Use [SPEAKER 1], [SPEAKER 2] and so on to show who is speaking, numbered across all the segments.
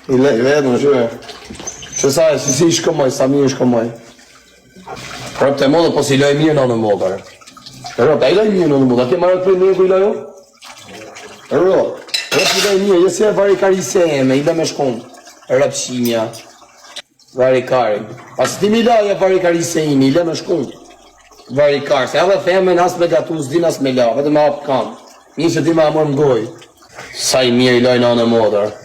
[SPEAKER 1] I vetë më shuhe. Që sa e si shkëmoj, sa mirë shkëmoj. Rëpë të modë, po si loj mirë në modër. Rëpë, a i loj mirë në modër, a ke marrë të për mirë ku i lojo? Rëpë i loj mirë, jësë e varikari se eme, i dhe me shkum. Rëpë shimja. Varikari. Pas ti mi loj e varikari se imi, i dhe me shkum. Varikari, se edhe theme në asë me gatu, s'di në asë me la, vetë me apë kam. Një që ti me amër më goj. Sa i mirë i loj në modër.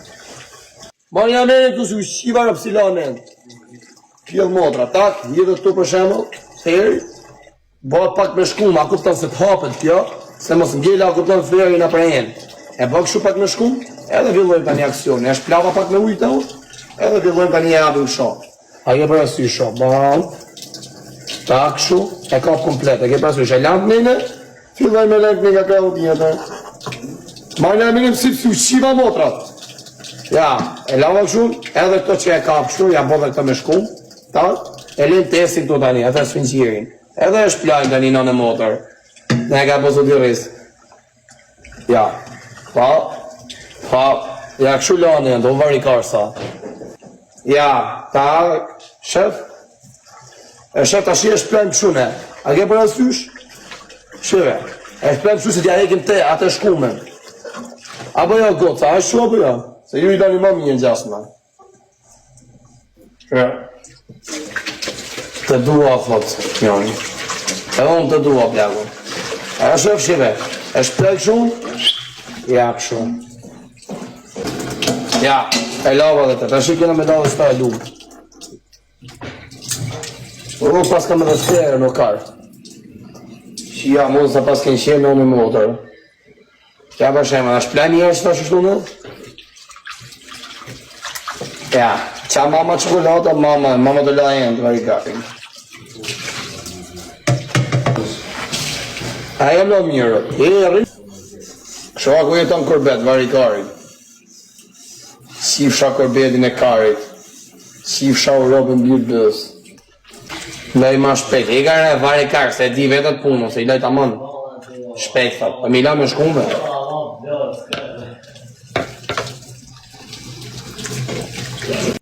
[SPEAKER 1] Marë një menë të su shiva në pësilanen. Pjellë modra, tak, hidhe këtu për shemë, theri, bëhet pak me shkum, a kuptan se të hapet kjo, se mos ngella a kuptan fleri në për enë. E bëk shu pak me shkum, edhe villojmë ta një aksion, e shplava pak me ujtë edhe villojmë ta një abim shok. A ke për asy shok, bam, tak shu, e kap komplet, e ke për asy shok, e lampë mene, filloj me lampë me nga krahu tjetër. Marë një menë pësi pësu shiva motrat. Ja, e lava shumë, edhe këto që e kap shumë, ja bodhe këto me shkum, ta, e linë tesin këto tani, atë sfinqirin. Edhe e shplajnë tani në motor. Ne e ka posu t'i rrisë. Ja, pa, ja këshu lani, do varikar sa. Ja, ta, shef, e shef ta shi e shplajnë pëshune. A ke për asysh? Shive, e shplajnë pëshu se t'ja hekim te, atë shkumen. Apo jo goca, a shu apo jo? Se ju i dani ma mirë në gjasma. Të dua, thot, njoni. Edhe unë të dua, plagu. E shëf shive, e shplek shumë, ja shumë. Ja, e lava dhe të shikina me dalë sta e lumë. Unë pas kam edhe sferë në karë. Shia, mos të pas kënë qenë në motër. Kja për shemë, a shplek një që ta shështu në? Ja, qa mama qokolata, mama të lajen të varikarin. A e më mirë, kështu ako jeton korbet, varikarin. Si fsha korbetin e karit, si fsha u robën bjërë dës. Laj ma shpejt, e ka në varikar, se e di vetët punë, se i laj të amën. Shpejt, thot, e mi la me shkume.